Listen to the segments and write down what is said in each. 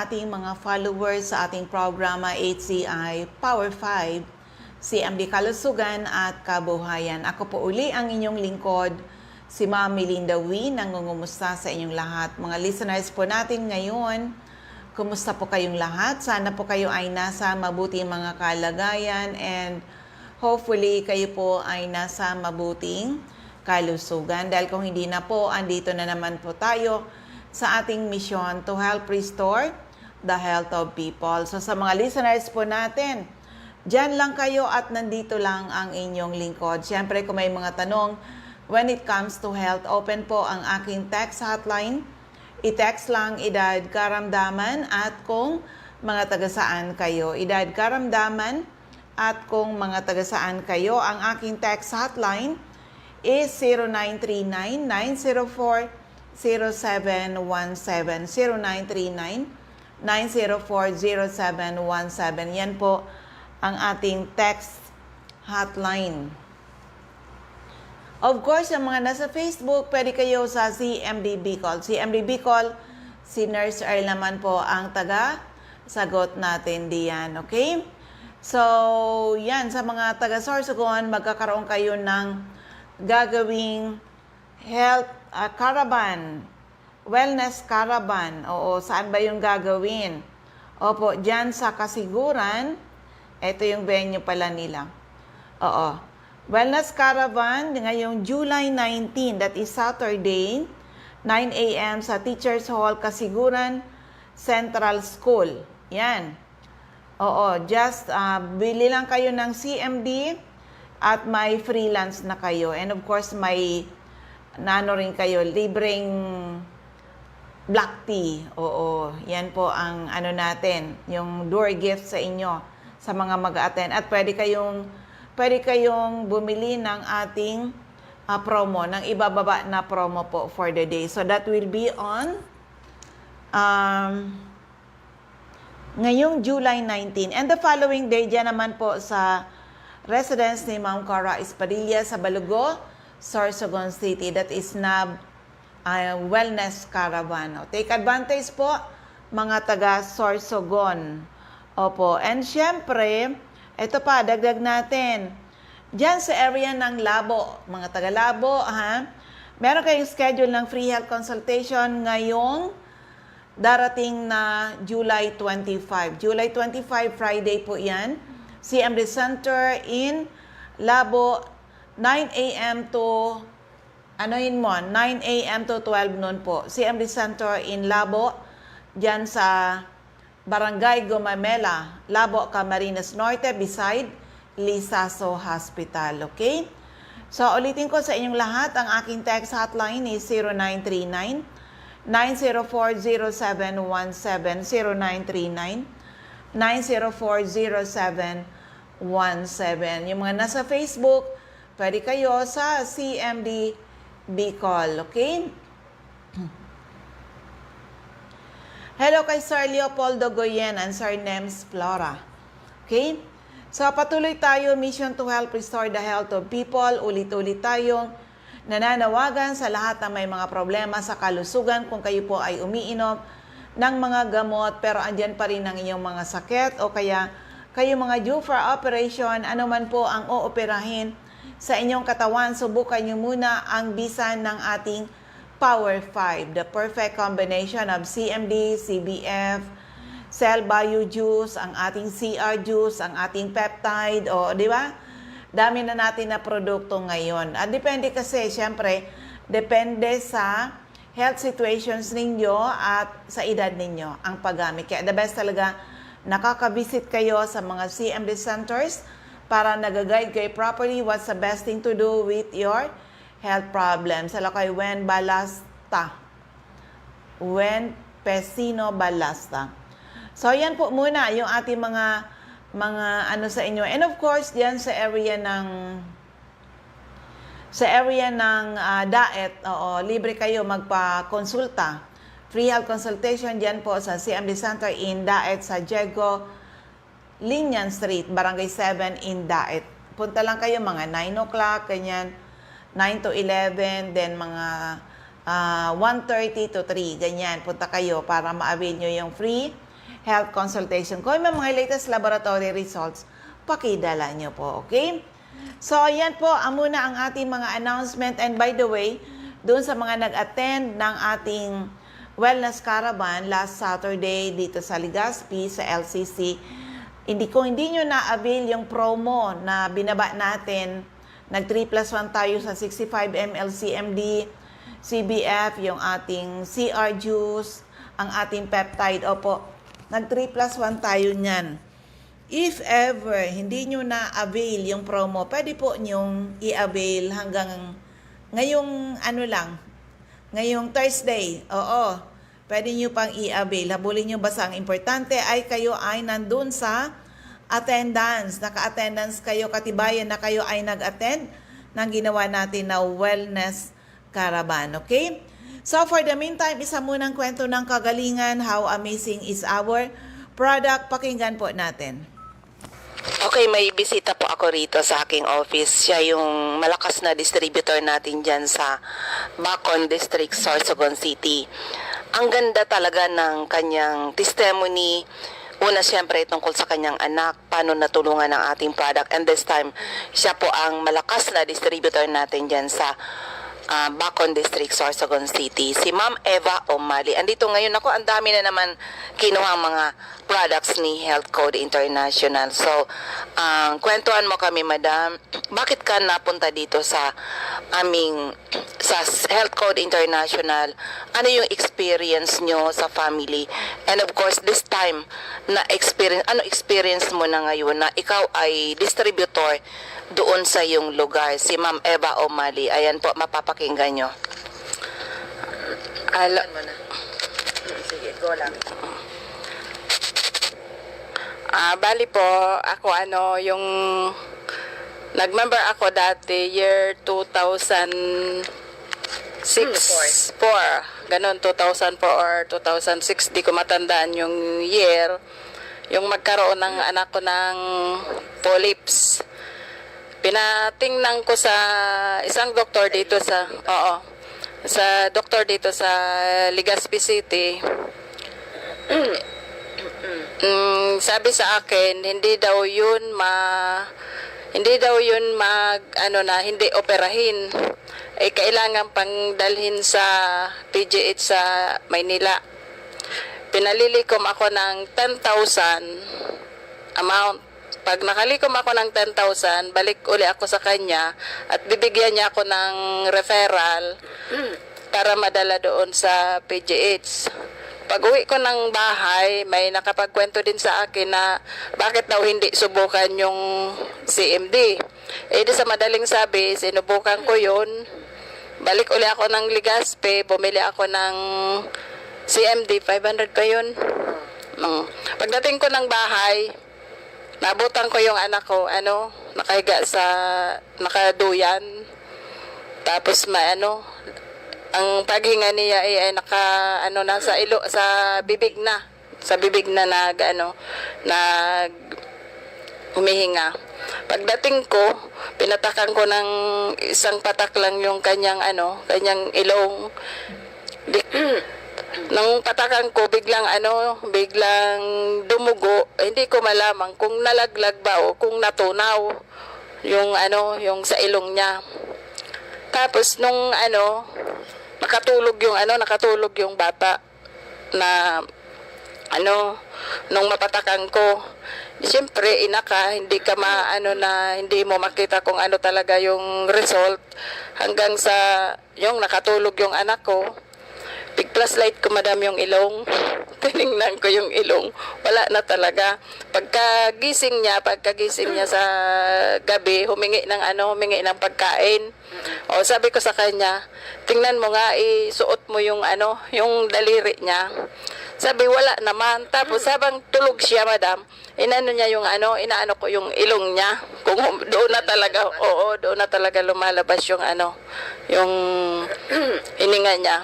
ating mga followers sa ating programa HCI Power 5, CMD Kalusugan at Kabuhayan. Ako po uli ang inyong lingkod, si Ma'am Melinda Wee, nangungumusta sa inyong lahat. Mga listeners po natin ngayon, kumusta po kayong lahat? Sana po kayo ay nasa mabuting mga kalagayan and hopefully kayo po ay nasa mabuting kalusugan. Dahil kung hindi na po, andito na naman po tayo sa ating mission to help restore the health of people. So sa mga listeners po natin, dyan lang kayo at nandito lang ang inyong lingkod. Siyempre kung may mga tanong when it comes to health, open po ang aking text hotline. I-text lang edad karamdaman at kung mga taga-saan kayo. Edad karamdaman at kung mga taga-saan kayo. Ang aking text hotline is 0939-904-0717. 0939-904-0717. Yan po ang ating text hotline. Of course, yung mga nasa Facebook, pwede kayo sa CMD Bicol. CMD Bicol, si Nurse Earl naman po ang taga-sagot natin diyan. Okay? So, yan, sa mga taga-Sorsogon, magkakaroon kayo ng gagawing health caravan, wellness caravan. Oo, saan ba yung gagawin? Opo, dyan sa Kasiguran. Ito yung venue pala nila. Oo. Wellness caravan ngayong July 19, that is Saturday, 9 a.m. sa Teachers Hall, Kasiguran Central School. Yan. Oo, just bili lang kayo ng CMD at may freelance na kayo. And of course, may nano rin kayo, libreng black tea. Oo, yan po ang ano natin, yung door gift sa inyo, sa mga mag-attend. At pwede kayong bumili ng ating promo, ng ibababa na promo po for the day. So that will be on ngayong July 19. And the following day, dyan naman po sa residence ni Ma'am Cara Espadilla sa Balugo, Sorsogon City. That is NAB Wellness Caravan. Take advantage po, mga taga Sorsogon. Opo. And syempre, ito pa, dagdag natin. Diyan sa area ng Labo, mga taga Labo, meron kayong schedule ng free health consultation ngayong darating na July 25. July 25, Friday po yan. CMD Center in Labo, 9 a.m. to 9 a.m. to 12 noon po. CMD Center in Labo, dyan sa Barangay Gumamela, Labo, Camarines Norte, beside Lisaso Hospital. Okay? So, ulitin ko sa inyong lahat, ang aking text hotline is 0939-904-0717, 0939-904-0717. Yung mga nasa Facebook, pwede kayo sa CMD Bicol. Okay? Hello kay Sir Leopoldo Goyen and Sir Nems Flora. Okay? So, patuloy tayo, mission to help restore the health of people. Ulit-ulit tayong nananawagan sa lahat na may mga problema sa kalusugan. Kung kayo po ay umiinom ng mga gamot, pero andyan pa rin ang inyong mga sakit, o kaya kayo mga due for operation, ano man po ang ooperahin sa inyong katawan, subukan nyo muna ang bisa ng ating Power 5, the perfect combination of CMD, CBF, Cell Bio Juice, ang ating CR Juice, ang ating peptide, o di ba? Dami na natin na produkto ngayon. At depende kasi, syempre, depende sa health situations ninyo at sa edad ninyo ang paggamit. Kaya the best talaga, nakaka-visit kayo sa mga CMD centers para nag-guide kayo properly what's the best thing to do with your health problems. Sala kay Wen Balasta. Wen Pesino Balasta. So, yan po muna yung ating mga ano sa inyo. And of course, diyan sa area ng diet, libre kayo magpa-konsulta. Free health consultation diyan po sa CMD Center in Daet sa Diego Linian Street, Barangay 7 in Daet. Punta lang kayo mga 9 o'clock, ganyan, 9 to 11, then mga 1:30 to 3, ganyan. Punta kayo para ma-avail nyo yung free health consultation. Kung may mga latest laboratory results, pakidala nyo po, okay? So, yan po ang muna ang ating mga announcement. And by the way, doon sa mga nag-attend ng ating Wellness Caravan last Saturday dito sa Legazpi, sa LCC, hindi nyo na-avail yung promo na binaba natin, nag 3+1 tayo sa 65 ml CMD, CBF, yung ating CR juice, ang ating peptide. Opo, nag 3+1 tayo niyan. If ever hindi nyo na-avail yung promo, pwede po nyong i-avail hanggang ngayong ngayong Thursday. Oo, pwede nyo pang i-avail. Habulin nyo basta. Ang importante ay kayo ay nandun sa attendance. Naka-attendance kayo, katibayan na kayo ay nag-attend ng ginawa natin na Wellness Caravan. Okay? So for the meantime, isa munang kwento ng kagalingan, how amazing is our product. Pakinggan po natin. Okay, may bisita po ako rito sa aking office. Siya yung malakas na distributor natin dyan sa Bacon District, Sorsogon City. Ang ganda talaga ng kanyang testimony. Una, siyempre, tungkol sa kanyang anak, paano natulungan ng ating product. And this time, siya po ang malakas na distributor natin dyan sa Bacon District, Sorsogon City, si Ma'am Eva O'Malley. Andito ngayon ako, ang dami na naman kinuha mga products ni Health Code International. So, kwentuhan mo kami, Madam, bakit ka napunta dito sa sa Health Code International? Ano yung experience nyo sa family? And of course, this time, ano experience mo na ngayon na ikaw ay distributor doon sa iyong lugar, si Ma'am Eva O'Malley. Ayan po, mapapakinggan nyo. Sige, go lang. Bali po, ako yung nag-member ako dati year 2006. 4. Ganon, 2004 or 2006. Di ko matandaan yung year. Yung magkaroon ng anak ko ng polyps. Pinatingnan ko sa isang doktor dito sa doktor dito sa Legazpi City. Sabi sa akin, hindi daw yun hindi operahin. Kailangan pang dalhin sa PGH sa Maynila. Pinalilikom ako ng 10,000 amount. Pag nakalikom ako ng 10,000, balik uli ako sa kanya at bibigyan niya ako ng referral para madala doon sa PGH. Pag uwi ko ng bahay, may nakapagkwento din sa akin na bakit daw hindi subukan yung CMD. Di sa madaling sabi, sinubukan ko yun. Balik uli ako ng Legazpi, bumili ako ng CMD, 500 pa yun. Pagdating ko ng bahay, nabutan ko yung anak ko, nakahiga sa nakaduyan. Tapos ang paghinga niya ay nasa bibig na. Sa bibig na nag humihinga. Pagdating ko, pinatakan ko ng isang patak lang yung kanyang ilong. Nang patakan ko, biglang dumugo. Hindi ko malaman kung nalaglag ba o kung natunaw yung sa ilong niya. Tapos nung nakatulog yung bata na nung mapatakan ko. Siyempre, hindi ka hindi mo makita kung ano talaga yung result hanggang sa yung nakatulog yung anak ko. Big plus light ko, Madam, yung ilong. Tinignan ko yung ilong. Wala na talaga. Pagkagising niya sa gabi, humingi ng pagkain. O sabi ko sa kanya, tingnan mo nga, isuot mo yung daliri niya. Sabi, wala naman. Tapos habang tulog siya, Madam, inaano ko yung ilong niya. Kung doon na talaga lumalabas yung yung hininga niya.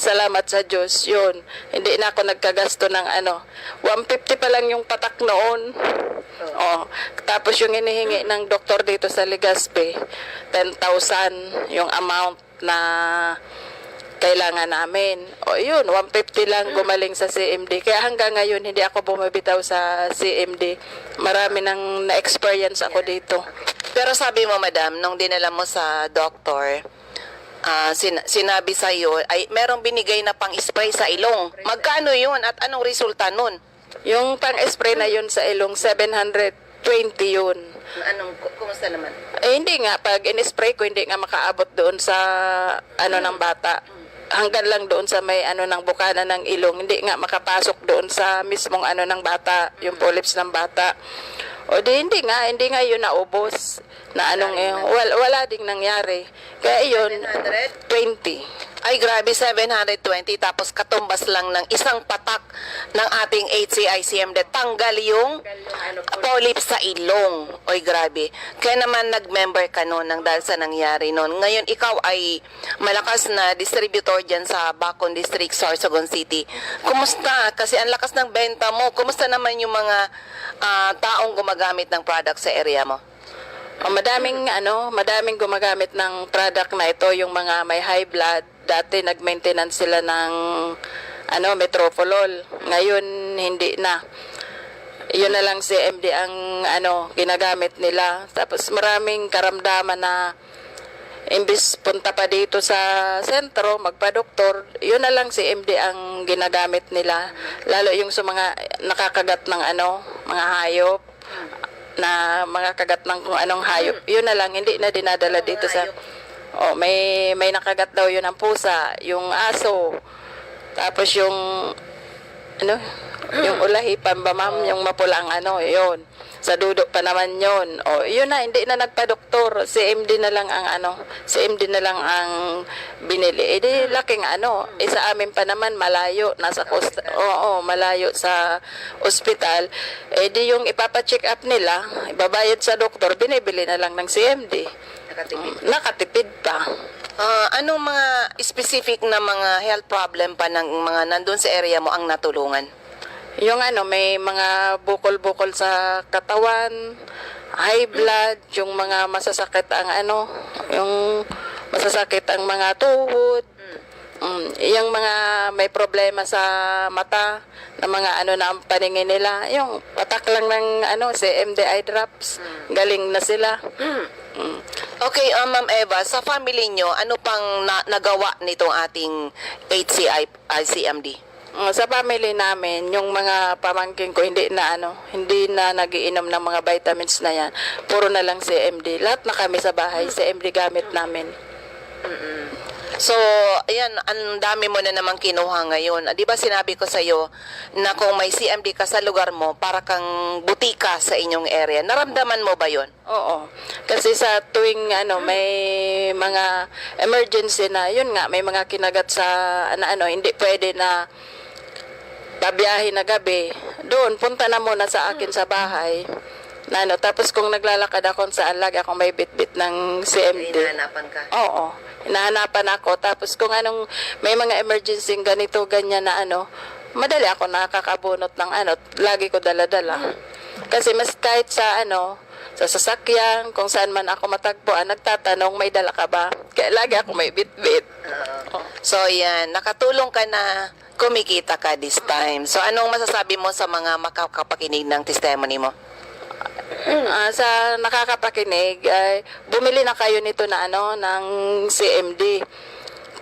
Salamat sa Diyos, yun. Hindi na ako nagkagasto ng 150 pa lang yung patak noon. Tapos yung hinihingi ng doktor dito sa Legazpi, 10,000 yung amount na kailangan namin. O yun, 150 lang gumaling sa CMD. Kaya hanggang ngayon, hindi ako bumabitaw sa CMD. Marami nang na-experience ako dito. Pero sabi mo, madam, nung dinala mo sa doktor, sinabi sa iyo ay merong binigay na pang-spray sa ilong. Magkano 'yun at anong resulta nun? Yung pang-spray na yun sa ilong, 720 yun. Kumusta naman? Hindi nga, pag in-spray ko, hindi nga makaabot doon sa ng bata. Hanggang lang doon sa may ng bukana ng ilong, hindi nga makapasok doon sa mismong ng bata, yung polyps ng bata. O di hindi nga yun naubos. Wala ding nangyari. Kaya yun, 20. Ay grabe, 720 tapos katumbas lang ng isang patak ng ating HCICMD. Tanggal yung polyps sa ilong. Oy grabe. Kaya naman nag-member ka noon ng dahil sa nangyari noon. Ngayon ikaw ay malakas na distributor dyan sa Bacon District, Sorsogon City. Kumusta? Kasi ang lakas ng benta mo. Kumusta naman yung mga taong gumagamit ng product sa area mo? Madaming gumagamit ng product na ito, yung mga may high blood. Dati nag-maintenance sila ng metoprolol. Ngayon hindi na. Yun na lang si MD ang ginagamit nila. Tapos maraming karamdaman na imbis punta pa dito sa sentro, magpa-doktor, yun na lang si MD ang ginagamit nila. Lalo yung sa mga nakakagat ng mga hayop, na mga kagat ng kung anong hayop. Yun na lang, hindi na dinadala dito sa... may nakagat daw yun ang pusa, yung aso. Tapos yung yung ulahipan ba ma'am, yung mapulang yun. Sa dudok pa naman yun. Yun na, hindi na nagpa-doktor. Si MD na lang ang binili. Di laking sa amin pa naman malayo, nasa malayo sa ospital. Di yung ipapa-check up nila, ibabayad sa doktor, binibili na lang ng CMD. Nakatipid pa. Anong mga specific na mga health problem pa ng mga nandun sa area mo ang natulungan? Yung may mga bukol-bukol sa katawan, high blood, yung mga masasakit ang yung masasakit ang mga tuhod, yung mga may problema sa mata, na mga na ang paningin nila, yung patak lang ng CMD eye drops, galing na sila. Okay, Ma'am Eva, sa family nyo, ano pang nagawa nitong ating HCICMD? Sa family namin, yung mga pamangkin ko hindi na nagiinom ng mga vitamins na yan. Puro na lang CMD. Lahat na kami sa bahay, CMD gamit namin. So, ayan, ang dami mo na naman kinuha ngayon. Di ba sinabi ko sa iyo na kung may CMD ka sa lugar mo, para kang butika sa inyong area. Naramdaman mo ba yon? Oo. Kasi sa tuwing may mga emergency na, yun nga, may mga kinagat sa hindi pwede na babiyahin na gabi. Doon, punta na muna sa akin sa bahay. Tapos kung naglalakad ako saan, lagi akong may bit-bit ng CMD. Hinahanapan ka? Oo. Hinahanapan ako. Tapos kung may mga emergency ganito, ganyan na madali ako nakakabunot ng lagi ko dala-dala. Kasi mas kahit sa sa sasakyan, kung saan man ako matagpuan, nagtatanong, may dala ka ba? Kaya lagi ako may bit-bit. So, yan, nakatulong ka na kumikita ka this time. So, anong masasabi mo sa mga makakapakinig ng testimony mo? Sa nakakapakinig, bumili na kayo nito na ng CMD.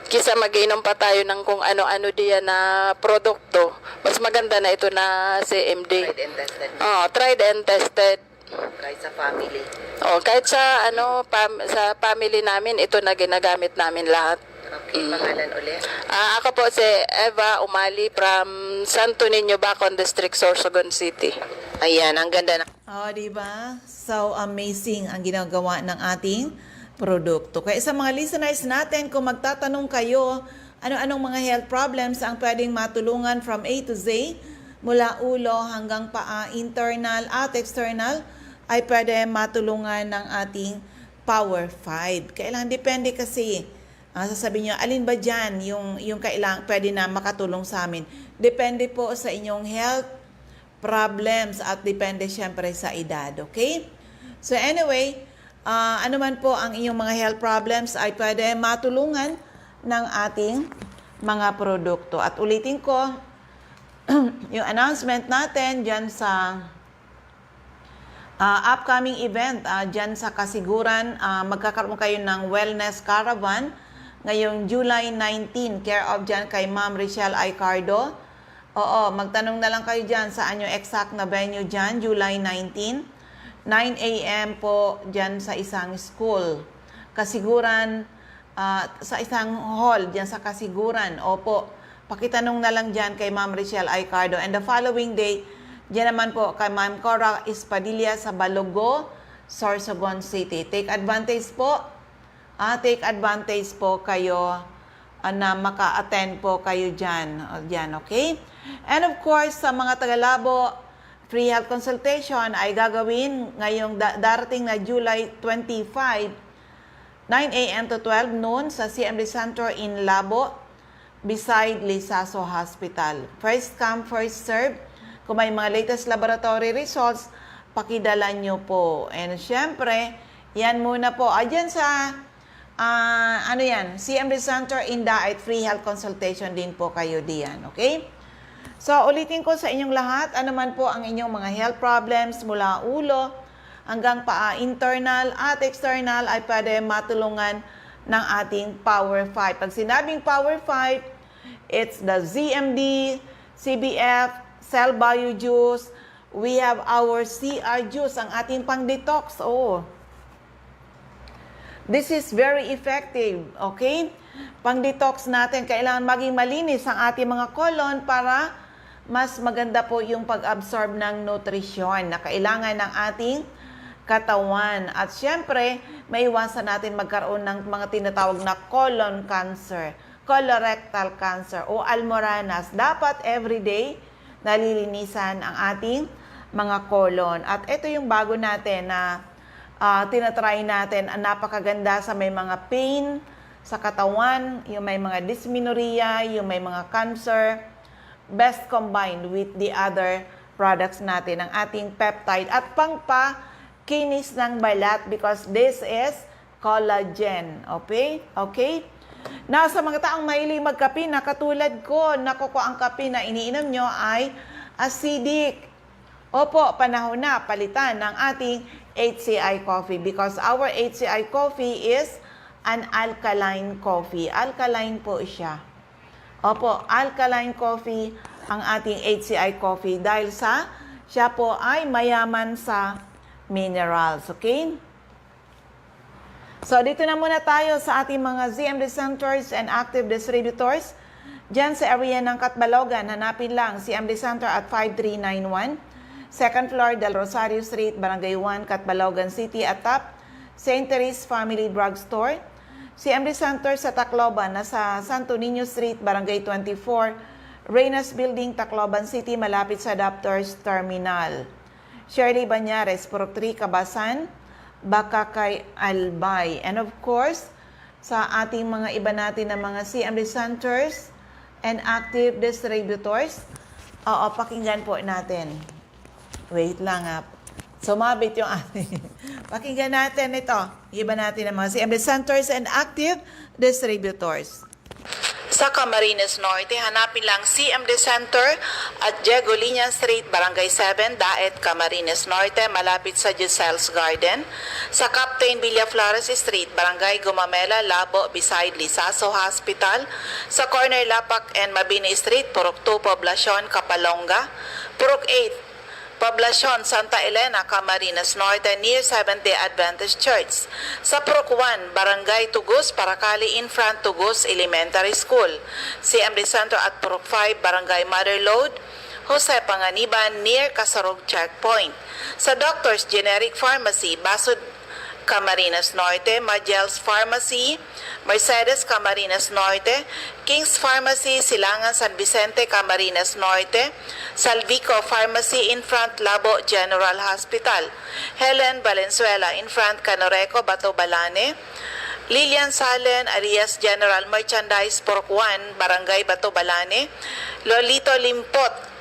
Kisa mag-inom pa tayo ng kung ano-ano diyan na produkto. Mas maganda na ito na CMD. Tried and tested. Tried and tested. Kahit sa family. Kahit sa sa family namin, ito na ginagamit namin lahat. Okay, pangalan ulit? Ako po si Eva Umali from Santo Niño, Bacon District, Sorsogon City. Ayan, ang ganda na. Diba? So amazing ang ginagawa ng ating produkto. Kaya sa mga listeners natin, kung magtatanong kayo, ano-anong mga health problems ang pwedeng matulungan from A to Z, mula ulo hanggang paa, internal at external, ay pwede matulungan ng ating Power 5. Kailangan, depende kasi. Sasabihin nyo, alin ba dyan yung kailangan, pwede na makatulong sa amin? Depende po sa inyong health problems at depende syempre sa edad, okay? So anyway, ano man po ang inyong mga health problems ay pwede matulungan ng ating mga produkto. At ulitin ko, yung announcement natin dyan sa upcoming event, dyan sa Kasiguran, magkakaroon kayo ng Wellness Caravan ngayong July 19, care of dyan kay Ma'am Richelle Aicardo. Oo, magtanong na lang kayo dyan saan yung exact na venue dyan, July 19, 9 a.m. po dyan sa isang school. Kasiguran, sa isang hall dyan sa Kasiguran. Opo, pakitanong na lang dyan kay Ma'am Richelle Aicardo. And the following day, dyan naman po kay Ma'am Cora Espadilla sa Balogo, Sorsogon City. Take advantage po. Take advantage po kayo na maka-attend po kayo dyan. Dyan, okay? And of course, sa mga taga-Labo, free health consultation ay gagawin ngayong darating na July 25, 9 a.m. to 12 noon sa CMD Center in Labo, beside Lisaso Hospital. First come, first serve. Kung may mga latest laboratory results, pakidala nyo po. And syempre, yan muna po. Ayan sa, CMD Center in Daet, free health consultation din po kayo diyan. Okay? So, ulitin ko sa inyong lahat, ano man po ang inyong mga health problems mula ulo hanggang paa, internal at external, ay pwede matulungan ng ating Power 5. Pag sinabing Power 5, it's the ZMD, CBF, Cell Bio Juice. We have our CR Juice, ang ating pang-detox. Oh. This is very effective, okay? Pang-detox natin, kailangan maging malinis ang ating mga colon para mas maganda po yung pag-absorb ng nutrisyon na kailangan ng ating katawan. At syempre, maiwasan natin magkaroon ng mga tinatawag na colon cancer, colorectal cancer o almoranas. Dapat everyday nalilinisan ang ating mga colon. At ito yung bago natin na tinatry natin. Ang napakaganda sa may mga pain sa katawan, yung may mga dysmenorrhea, yung may mga cancer. Best combined with the other products natin, ang ating peptide at pangpakinis ng balat because this is collagen. Okay? Okay? Na sa mga taong mahilig magkape na katulad ko, nakuko ang kape na iniinom nyo ay acidic. Opo, panahon na palitan ng ating HCI coffee because our HCI coffee is an alkaline coffee. Alkaline po siya. Opo, alkaline coffee ang ating HCI coffee dahil sa siya po ay mayaman sa minerals. Okay? So, dito na muna tayo sa ating mga ZMD centers and active distributors. Diyan sa area ng Catbalogan, hanapin lang CMD Center at 5391. Second floor, Del Rosario Street, Barangay 1, Catbalogan City at top, St. Therese Family Drugstore. CMD Center sa Tacloban, nasa Santo Niño Street, Barangay 24, Reynas Building, Tacloban City, malapit sa Doctors Terminal. Shirley Banyares, Purok 3, Kabasan, Bakakay, Albay. And of course, sa ating mga iba natin na mga CMD Centers and active distributors, pakinggan po natin. Wait lang Sumabit yung ating. Pakinggan natin ito. Iba natin ang mga CMD Centers and active distributors. Sa Camarines Norte, hanapin lang CMD Center at Diego Liña Street, Barangay 7, Daet, Camarines Norte, malapit sa Giselle's Garden. Sa Captain Villaflores Street, Barangay Gumamela, Labo, beside Lisaso Hospital. Sa corner Lapak and Mabini Street, Purok 2, Poblacion, Kapalonga. Purok 8, Poblacion, Santa Elena, Camarines Norte, near Seventh-day Adventist Church. Sa Purok 1, Barangay Tugus, Paracali, in front Tugus Elementary School. CMD Center at Purok 5, Barangay Motherlode, Jose Panganiban, near Kasarog Checkpoint. Sa Doctors Generic Pharmacy, Basud, Camarines Norte, Magel's Pharmacy, Mercedes, Camarines Norte, King's Pharmacy, Silangan, San Vicente, Camarines Norte, Salvico Pharmacy, in front Labo General Hospital, Helen Valenzuela, in front Canoreco, Bato Balane, Lilian Salen, Arias General Merchandise, Purok 1, Barangay Bato Balane, Lolito Limpot,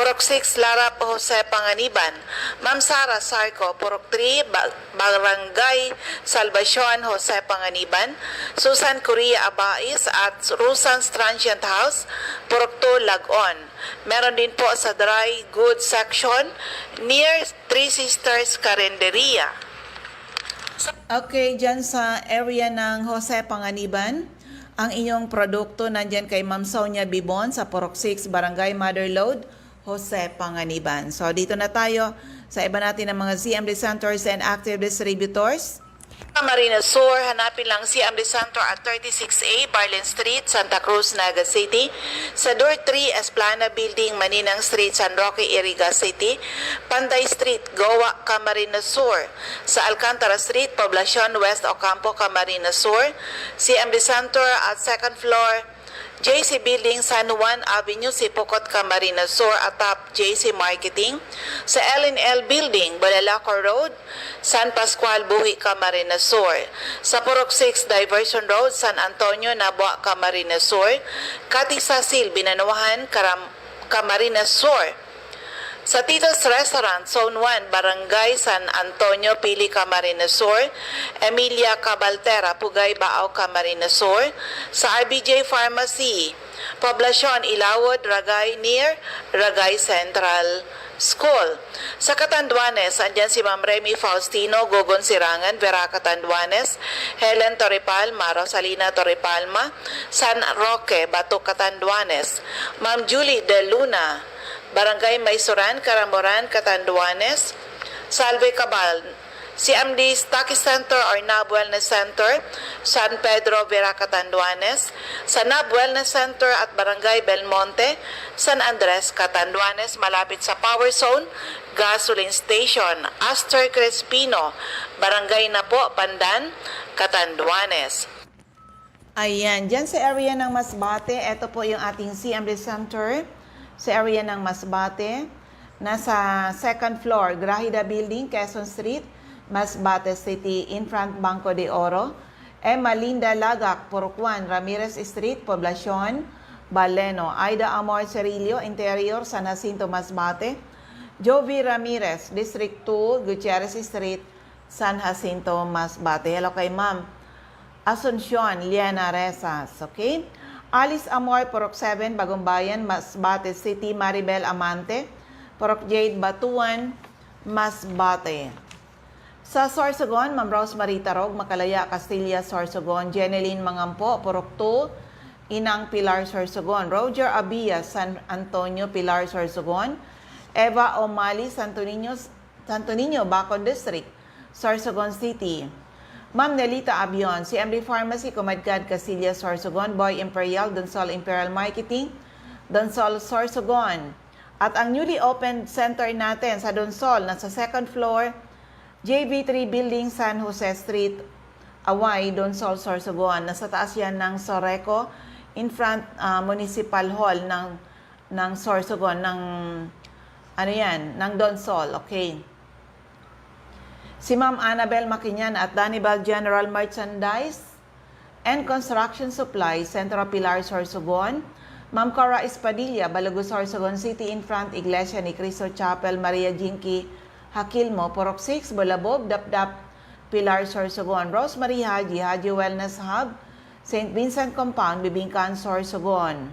Purok 6, Lara Jose Panganiban. Ma'am Sara Sarco, Purok 3, Barangay Salvacion, Jose Panganiban. Susan Correa Abais at Rusan's Transient House, Purok 2, Lagon. Meron din po sa dry goods section near Three Sisters Carinderia. Okay, dyan sa area ng Jose Panganiban, ang inyong produkto nandyan kay Ma'am Sonia Bibon sa Purok 6, Barangay Motherlode, Jose Panganiban. So, dito na tayo sa iba natin ng mga CMD Centers and Active Distributors. Camarines Sur, hanapin lang CMD Center at 36A, Barlin Street, Santa Cruz, Naga City. Sa Door 3, Esplana Building, Maninang Street, San Roque, Iriga City. Panday Street, Goa, Camarines Sur. Sa Alcantara Street, Poblacion West, Ocampo, Camarines Sur. CMD Center at second floor, JC Building, San Juan Avenue, Sipocot, Camarines Sur, atop JC Marketing. Sa L&L Building, Balalaco Road, San Pascual, Buhi, Camarines Sur. Sa Purok 6 Diversion Road, San Antonio, Nabua, Camarines Sur. Katisasil, Binanuhan, Camarines Sur. Sa Tito's Restaurant, Zone 1, Barangay San Antonio, Pili, Camarines Sur. Emilia Cabaltera, Pugay, Baao, Camarines Sur. Sa RBJ Pharmacy, Poblacion, Ilawod, Ragay, near Ragay Central School. Sa Catanduanes, andyan si Ma'am Remy Faustino, Gogon Sirangan, Vera Catanduanes, Helen Torrepalma, Rosalina Torrepalma, San Roque, Bato Catanduanes. Ma'am Julie De Luna, Barangay Maysuran, Caramoran, Catanduanes. Salve Cabal, CMD Stocky Center or NAB Wellness Center, San Pedro, Vera Catanduanes. Sa NAB Wellness Center at Barangay Belmonte, San Andres, Catanduanes, malapit sa Power Zone, Gasoline Station, Astor Crespino, Barangay Napo, Pandan, Catanduanes. Ayan, dyan sa area ng Masbate, ito po yung ating CMD Center. Sa area ng Masbate, nasa second floor, Grahida Building, Quezon Street, Masbate City, in front Banco de Oro. Emma Linda Lagak, Purok 1, Ramirez Street, Poblacion, Baleno. Aida Amor Cerillo, Interior, San Jacinto, Masbate. Jovi Ramirez, District 2, Gutierrez Street, San Jacinto, Masbate. Hello kay Ma'am Asuncion Liana Rezas, okay? Alice Amor, Purok 7, Bagumbayan, Masbate City, Maribel Amante, Purok Jade, Batuan, Masbate. Sa Sorsogon, Ma'am Rosemary Tarog, Makalaya, Castilla, Sorsogon, Jeneline Mangampo, Purok 2, Inang Pilar, Sorsogon, Roger Abia, San Antonio, Pilar, Sorsogon, Eva Omali, Santo Niño, Bacon District, Sorsogon City. Ma'am Nelita Abion, CMD Pharmacy, Comadcad, Castilla, Sorsogon, Boy Imperial, Donsol Imperial Marketing, Donsol, Sorsogon. At ang newly opened center natin sa Donsol, nasa second floor, JV3 Building, San Jose Street, Away, Donsol, Sorsogon. Nasa taas yan ng Soreco, in front Municipal Hall ng Sorsogon, ng Donsol, okay. Si Ma'am Annabel Maquinyan at Danibal General Merchandise and Construction Supply, Centro Pilar, Sorsogon. Ma'am Cora Espadilla, Balago, Sorsogon City, in front Iglesia ni Cristo Chapel, Maria Jinky, Hakilmo, Purok 6, Bulabob, Dapdap, Pilar, Sorsogon. Rosemary Haji, Haji Wellness Hub, St. Vincent Compound, Bibingkan, Sorsogon.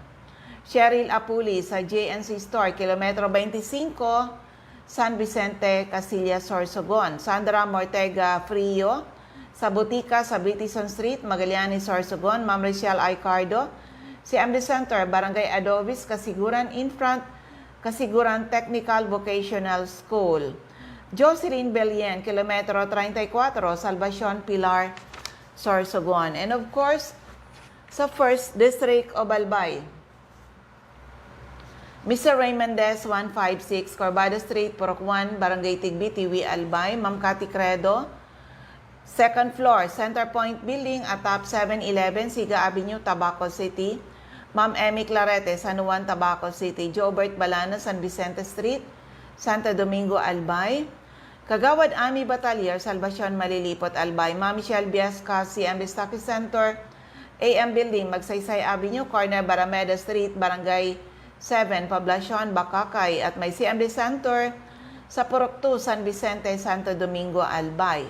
Cheryl Apuli sa JNC Store, Kilometro 25, San Vicente, Castilla, Sorsogon. Sandra Mortega Frio, sa Butika, sa Britison Street, Magallanes, Sorsogon. Ma'am Rachel Icardo, CMD Center, Barangay Adovis, Kasiguran, in front, Kasiguran Technical Vocational School. Jocelyn Belien, Kilometro 34, Salvacion, Pilar, Sorsogon. And of course, sa First District of Albay, Mr. Raymondez, 156, Corbada Street, Purok 1, Barangay Tigbi, Tiwi, Albay. Ma'am Cathy Credo, second floor, Center Point Building, atop 711, Siga Avenue, Tabaco City. Ma'am Emmy Clarete, San Juan, Tabaco City. Jobert Balana, San Vicente Street, Santo Domingo, Albay. Kagawad Ami Batalier, Salvacion, Malilipot, Albay. Ma'am Michelle Biasca, CMD Stocky Center, AM Building, Magsaysay Avenue, corner Barameda Street, Barangay 7, Poblacion, Bacacay at may CMD Center sa Purok 2, San Vicente, Santo Domingo, Albay.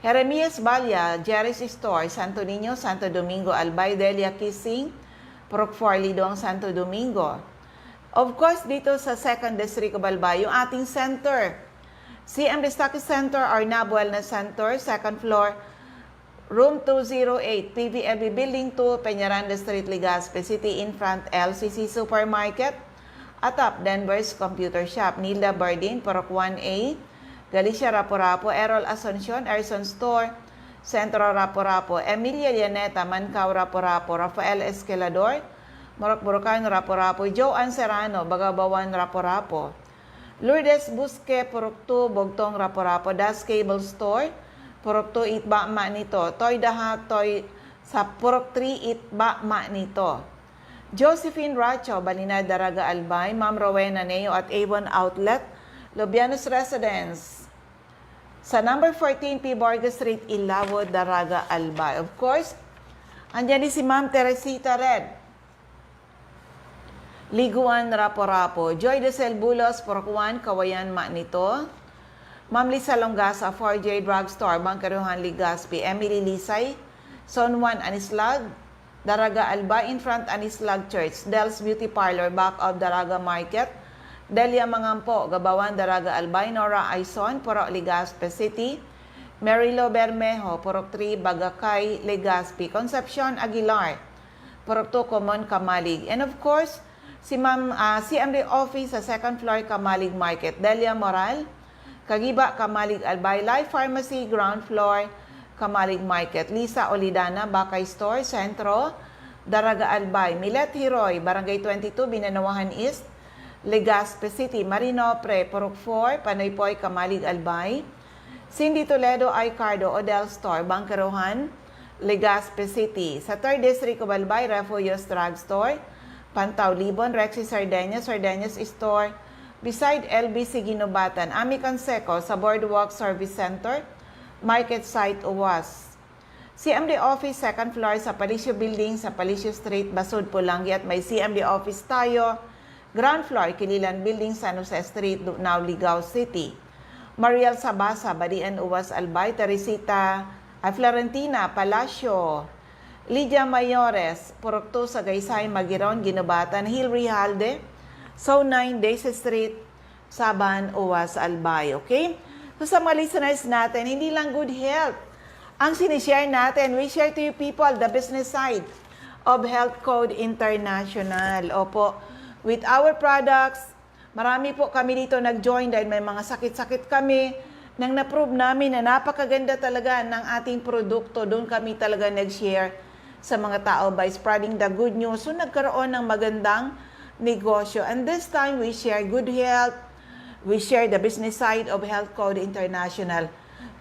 Jeremias Balya, Jerry's Store, Santo Niño, Santo Domingo, Albay, Delia Kissing, Purok 4, Lidong, Santo Domingo. Of course, dito sa 2nd District of Albay, yung ating center, CMD Stocky Center or NAB Wellness Center, 2nd floor, Room 208, PVLB Building 2, Peñaranda Street, Legazpi City, in front LCC Supermarket, atop Denver's Computer Shop, Nilda Bardin, Purok 1A, Galicia Rapo-Rapo, Errol Asuncion, Erson Store, Centro Rapo-Rapo, Emilia Llaneta, Mancao Rapo-Rapo, Rafael Escalador, Morok-Borocan Rapo-Rapo, Joanne Serrano, Bagabawan Rapo-Rapo, Lourdes Busque, Purok 2, Bogtong Rapo-Rapo, Das Cable Store, Purok 2, Itba Manito, Toy Daha, Toy sa Purok 3, Itba Manito. Josephine Racho, Balinad, Daraga, Albay, Ma'am Rowena Neo at Avon Outlet, Lobianos Residence. Sa number 14, P. Borges Street, Ilawod, Daraga, Albay. Of course, andyan din si Ma'am Teresita Red, Liguan, Rapo-Rapo. Joy de Bulos, Purok 1, Kawayan, Manito. Ma'am Lisa Longasa, 4J Drugstore, Bangkaruhan, Legazpi. Emily Lisay, Zone 1, Anislag, Daraga, Albay, in front Anislag Church. Del's Beauty Parlor, back of Daraga Market. Delia Mangampo, Gabawan, Daraga, Albay. Nora Aison, Purok, Legazpi City. Marilo Bermejo, Purok 3, Bagakay, Legazpi. Concepcion Aguilar, Purok 2, Common, Kamalig. And of course, si Ma'am CMD Office sa 2nd floor, Kamalig Market. Delia Moral, Kagiba, Kamalig, Albay. Life Pharmacy, ground floor, Kamalig Market. Lisa Olidana, Bakay Store, Sentro, Daraga, Albay. Milet Hiroy, Barangay 22, Binanawahan East, Legazpi City. Marinopre, Purok 4, Panaypoy, Kamalig, Albay. Cindy Toledo, Icardo, Odell Store, Bangkaruhan, Legazpi City. Sa 3rd District of Albay, Refugios Drugstore, Pantaw, Libon, Rexy Sardeñas, Sardeñas Store, beside LBC Ginubatan, Ami Canseco sa Boardwalk Service Center, Market Site, UWAS. CMD Office, 2nd floor sa Palicio Building sa Palicio Street, Basud, Pulangi at may CMD Office tayo. Ground floor, Kililan Building, San Jose Street, now Ligao City. Mariel Sabasa, Badian, UWAS, Albay. Teresita Florentina, Palacio. Lydia Mayores, Purok 2 sa Gaysay, Magiron, Ginubatan. Hilary Halde, So 9, Daisy Street, Saban, UWAS, Albay. Okay? So sa mga listeners natin, hindi lang good health ang sinishare natin. We share to you people the business side of Health Code International. Opo, with our products, marami po kami dito nag-join dahil may mga sakit-sakit kami nang na-prove namin na napakaganda talaga ng ating produkto. Doon kami talaga nag-share sa mga tao by spreading the good news. So nagkaroon ng magandang negosyo. And this time, we share good health. We share the business side of Health Code International.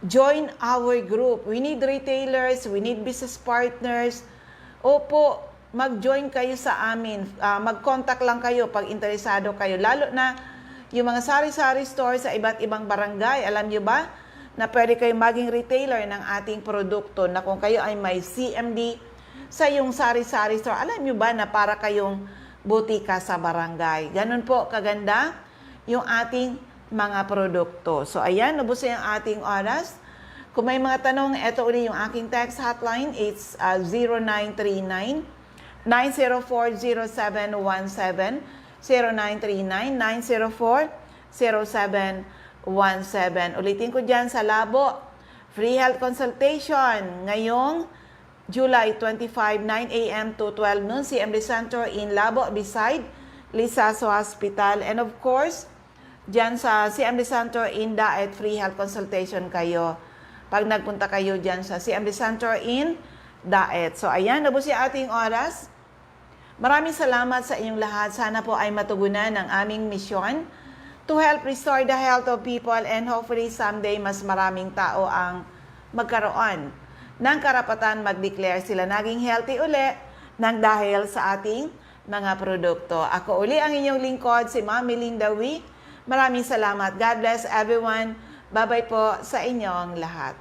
Join our group. We need retailers. We need business partners. Opo, mag-join kayo sa amin. Mag-contact lang kayo pag interesado kayo. Lalo na yung mga sari-sari store sa iba't ibang barangay. Alam nyo ba na pwede kayo maging retailer ng ating produkto na kung kayo ay may CMD sa yung sari-sari store. Alam nyo ba na para kayong butika sa barangay. Ganun po kaganda yung ating mga produkto. So ayan, nabos na yung ating oras. Kung may mga tanong, ito ulit yung aking text hotline. It's 0939-904-0717, 0939-904-0717. Ulitin ko dyan sa Labo. Free health consultation ngayong July 25, 9 a.m. to 12 noon, CMD Center in Labo, beside Lisaso Hospital. And of course, dyan sa CMD Center in Daet, free health consultation kayo pag nagpunta kayo dyan sa CMD Center in Daet. So ayan, nabos yung ating oras. Maraming salamat sa inyong lahat. Sana po ay matugunan ang aming misyon to help restore the health of people and hopefully someday mas maraming tao ang magkaroon ng karapatan mag-declare sila naging healthy uli nang dahil sa ating mga produkto. Ako uli ang inyong lingkod, si Ma'am Melinda Wee. Maraming salamat. God bless everyone. Bye-bye po sa inyong lahat.